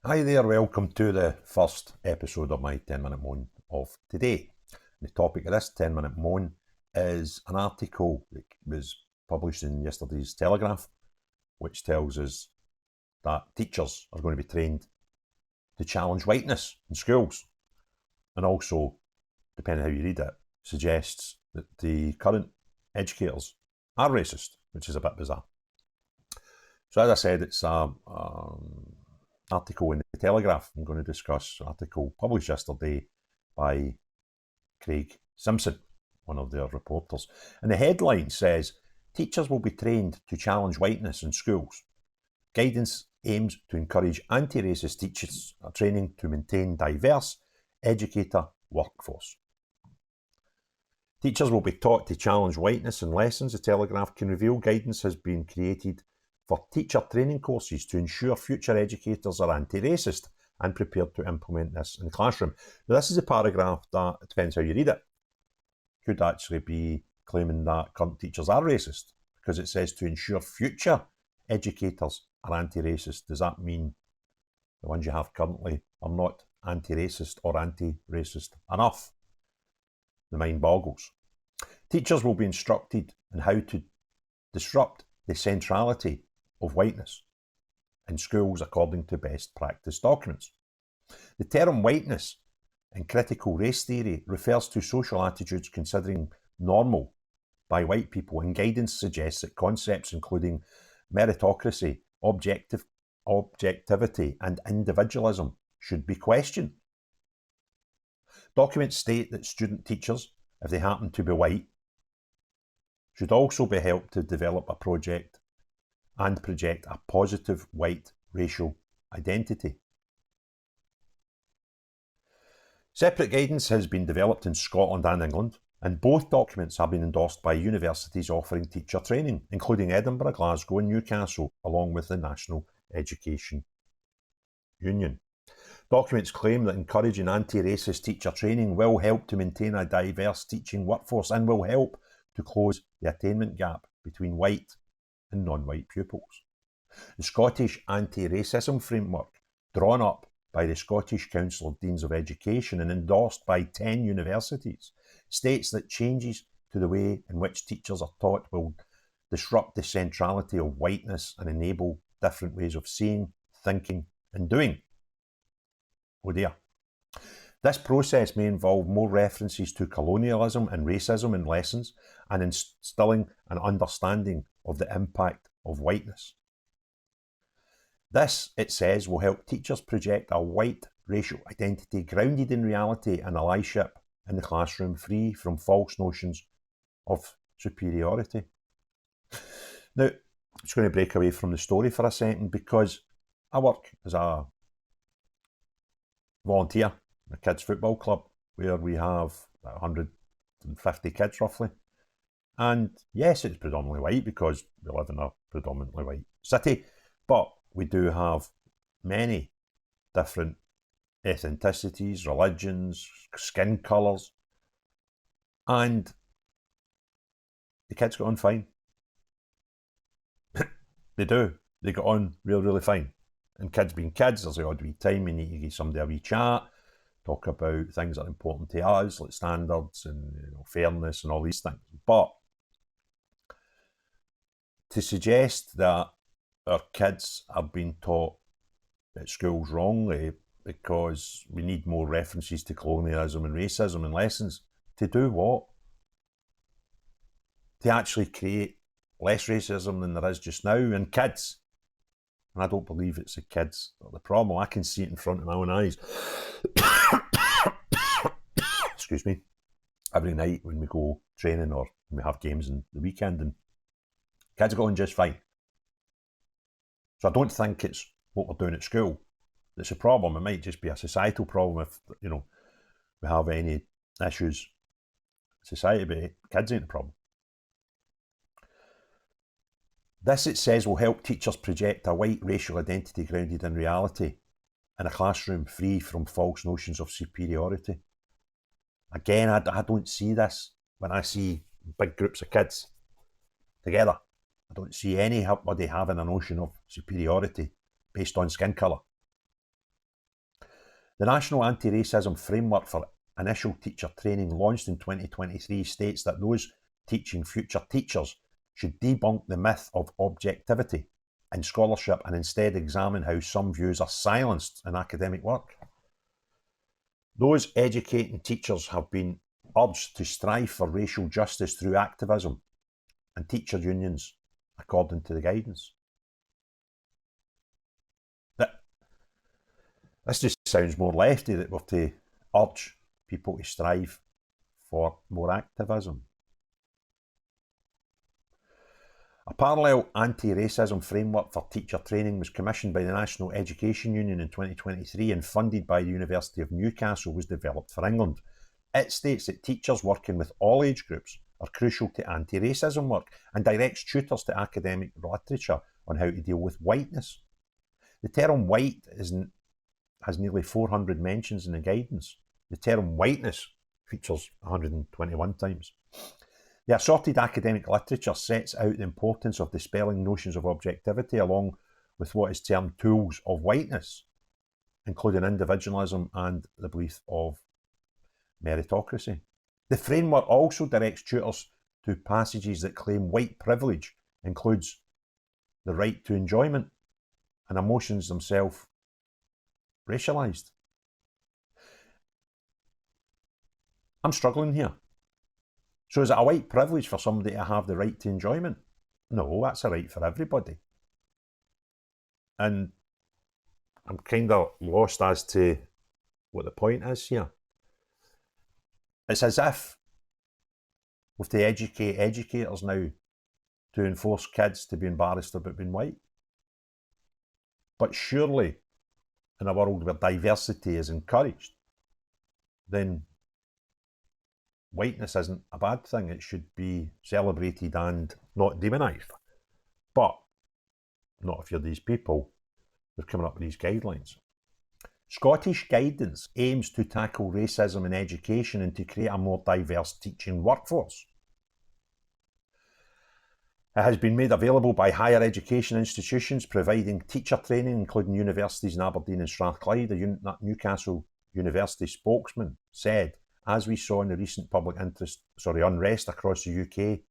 Hi there, welcome to the first episode of my 10-minute moan of today. The topic of this 10-minute moan is an article that was published in yesterday's Telegraph, which tells us that teachers are going to be trained to challenge whiteness in schools. And also, depending how you read it, suggests that the current educators are racist, which is a bit bizarre. So as I said, it's an article in the Telegraph. I'm going to discuss an article published yesterday by Craig Simpson, one of their reporters. And the headline says, teachers will be trained to challenge whiteness in schools. Guidance aims to encourage anti-racist teachers training to maintain diverse educator workforce. Teachers will be taught to challenge whiteness in lessons. The Telegraph can reveal guidance has been created for teacher training courses to ensure future educators are anti-racist and prepared to implement this in the classroom. Now, this is a paragraph that, it depends how you read it, could actually be claiming that current teachers are racist, because it says to ensure future educators are anti-racist. Does that mean the ones you have currently are not anti-racist or anti-racist enough? The mind boggles. Teachers will be instructed in how to disrupt the centrality of whiteness in schools according to best practice documents. The term whiteness in critical race theory refers to social attitudes considered normal by white people, and guidance suggests that concepts including meritocracy, objectivity and individualism should be questioned. Documents state that student teachers, if they happen to be white, should also be helped to develop a project and project a positive white racial identity. Separate guidance has been developed in Scotland and England, and both documents have been endorsed by universities offering teacher training, including Edinburgh, Glasgow and Newcastle, along with the National Education Union. Documents claim that encouraging anti-racist teacher training will help to maintain a diverse teaching workforce and will help to close the attainment gap between white and non-white pupils. The Scottish Anti-Racism Framework, drawn up by the Scottish Council of Deans of Education and endorsed by 10 universities, states that changes to the way in which teachers are taught will disrupt the centrality of whiteness and enable different ways of seeing, thinking and doing. Oh dear. This process may involve more references to colonialism and racism in lessons and instilling an understanding of the impact of whiteness. This, it says, will help teachers project a white racial identity grounded in reality and allyship in the classroom, free from false notions of superiority. Now, I'm just going to break away from the story for a second, because I work as a volunteer in a kids football club where we have 150 kids roughly. And yes, it's predominantly white because we live in a predominantly white city, but we do have many different ethnicities, religions, skin colours, and the kids get on fine. They do. They get on really fine. And kids being kids, there's the odd wee time you need to give somebody a wee chat, talk about things that are important to us, like standards and fairness and all these things. But to suggest that our kids are being taught at schools wrongly because we need more references to colonialism and racism in lessons, to do what? To actually create less racism than there is just now in kids. And I don't believe it's the kids that are the problem. I can see it in front of my own eyes. Excuse me. Every night when we go training or when we have games in the weekend, and kids are going just fine. So I don't think it's what we're doing at school that's a problem. It might just be a societal problem if, we have any issues in society, but kids ain't the problem. This, it says, will help teachers project a white racial identity grounded in reality in a classroom free from false notions of superiority. Again, I don't see this when I see big groups of kids together. I don't see anybody having a notion of superiority based on skin colour. The National Anti-Racism Framework for Initial Teacher Training, launched in 2023, states that those teaching future teachers should debunk the myth of objectivity in scholarship and instead examine how some views are silenced in academic work. Those educating teachers have been urged to strive for racial justice through activism and teacher unions, according to the guidance. This just sounds more lefty, that we're to urge people to strive for more activism. A parallel anti-racism framework for teacher training was commissioned by the National Education Union in 2023 and funded by the University of Newcastle was developed for England. It states that teachers working with all age groups are crucial to anti-racism work and directs tutors to academic literature on how to deal with whiteness. The term white has nearly 400 mentions in the guidance. The term whiteness features 121 times. The assorted academic literature sets out the importance of dispelling notions of objectivity along with what is termed tools of whiteness, including individualism and the belief of meritocracy. The framework also directs tutors to passages that claim white privilege includes the right to enjoyment and emotions themselves racialised. I'm struggling here. So is it a white privilege for somebody to have the right to enjoyment? No, that's a right for everybody. And I'm kind of lost as to what the point is here. It's as if we have to educate educators now to enforce kids to be embarrassed about being white. But surely, in a world where diversity is encouraged, then whiteness isn't a bad thing. It should be celebrated and not demonised. But not if you're these people who are coming up with these guidelines. Scottish guidance aims to tackle racism in education and to create a more diverse teaching workforce. It has been made available by higher education institutions providing teacher training, including universities in Aberdeen and Strathclyde. A Newcastle University spokesman said, as we saw in the recent public unrest across the UK,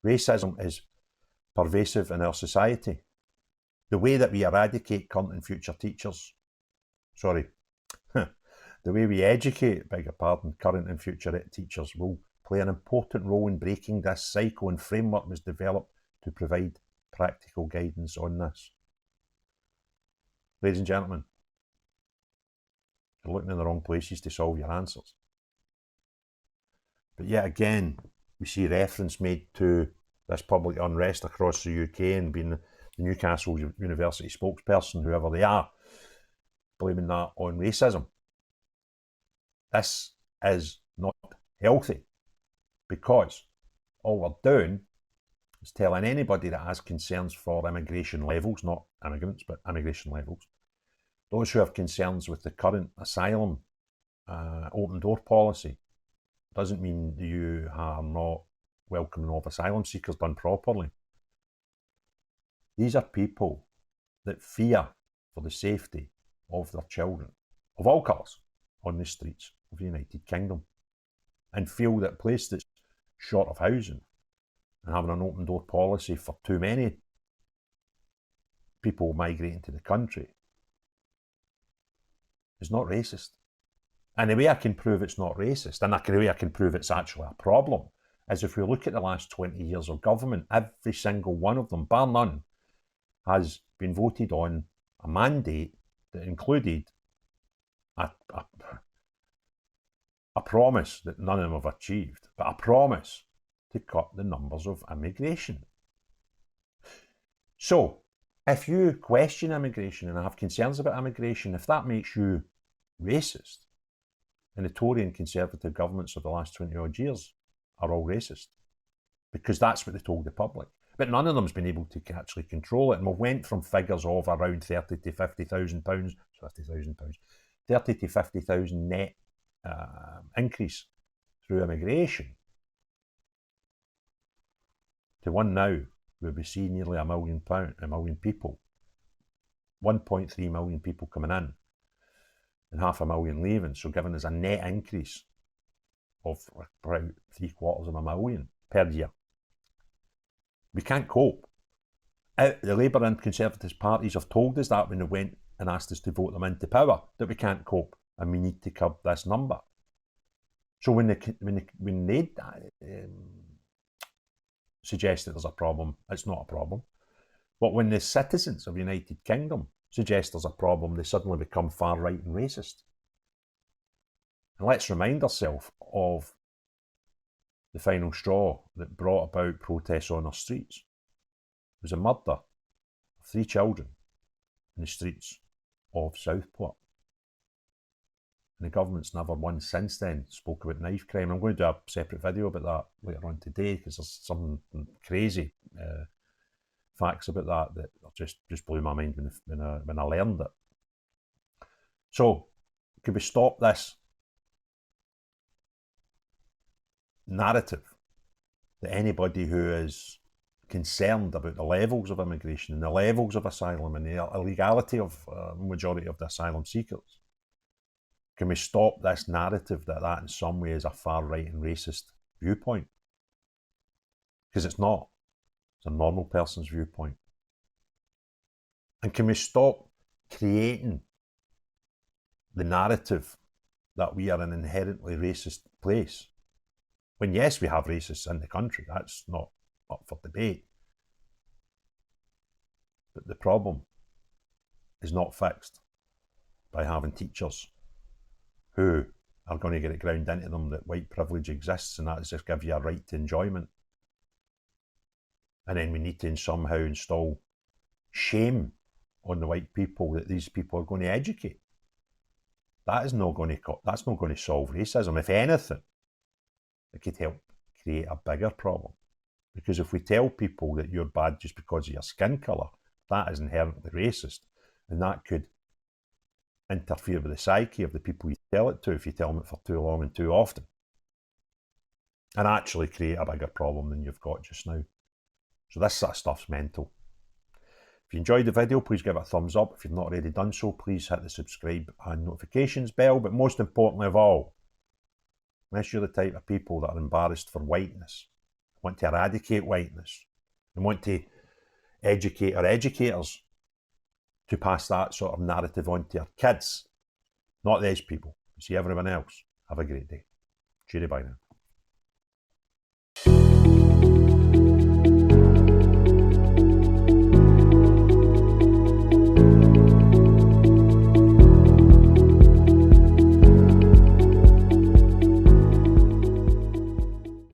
racism is pervasive in our society. The way that we eradicate current and future teachers, the way we educate, current and future teachers will play an important role in breaking this cycle, and framework was developed to provide practical guidance on this. Ladies and gentlemen, you're looking in the wrong places to solve your answers. But yet again, we see reference made to this public unrest across the UK and being the Newcastle University spokesperson, whoever they are, blaming that on racism. This is not healthy, because all we're doing is telling anybody that has concerns for immigration levels, not immigrants, but immigration levels, those who have concerns with the current asylum open door policy, doesn't mean you are not welcoming of asylum seekers done properly. These are people that fear for the safety of their children, of all colours, on the streets of the United Kingdom, and feel that a place that's short of housing and having an open door policy for too many people migrating to the country is not racist. And the way I can prove it's not racist, and the way I can prove it's actually a problem, is if we look at the last 20 years of government, every single one of them, bar none, has been voted on a mandate that included a promise that none of them have achieved, but a promise to cut the numbers of immigration. So, if you question immigration and have concerns about immigration, if that makes you racist, and the Tory and Conservative governments of the last 20 odd years are all racist, because that's what they told the public. But none of them's been able to actually control it, and we went from figures of around £30,000 to £50,000, £30,000 to £50,000 net increase through immigration, to one now where we see nearly a million people, 1.3 million people coming in and 500,000 leaving, so giving us a net increase of about 750,000 per year. We can't cope. The Labour and Conservative parties have told us that when they went and asked us to vote them into power, that we can't cope and we need to curb this number. So when they suggest that there's a problem, it's not a problem. But when the citizens of the United Kingdom suggest there's a problem, they suddenly become far right and racist. And let's remind ourselves of the final straw that brought about protests on our streets. It was a murder of 3 children in the streets of Southport. And the government's never once since then spoke about knife crime. I'm going to do a separate video about that later on today, because there's some crazy facts about that just blew my mind when I learned it. So, could we stop this narrative that anybody who is concerned about the levels of immigration and the levels of asylum and the illegality of majority of the asylum seekers, can we stop this narrative that in some way is a far right and racist viewpoint? Because it's not. It's a normal person's viewpoint. And can we stop creating the narrative that we are an inherently racist place? When yes, we have racists in the country, that's not up for debate. But the problem is not fixed by having teachers who are going to get it ground into them that white privilege exists and that is just give you a right to enjoyment. And then we need to somehow install shame on the white people that these people are going to educate. That's not going to solve racism. If anything, it could help create a bigger problem. Because if we tell people that you're bad just because of your skin colour, that is inherently racist. And that could interfere with the psyche of the people you tell it to if you tell them it for too long and too often. And actually create a bigger problem than you've got just now. So this sort of stuff's mental. If you enjoyed the video, please give it a thumbs up. If you've not already done so, please hit the subscribe and notifications bell. But most importantly of all, unless you're the type of people that are embarrassed for whiteness, want to eradicate whiteness, and want to educate our educators to pass that sort of narrative on to our kids, not these people, see everyone else, have a great day. Cheery bye now.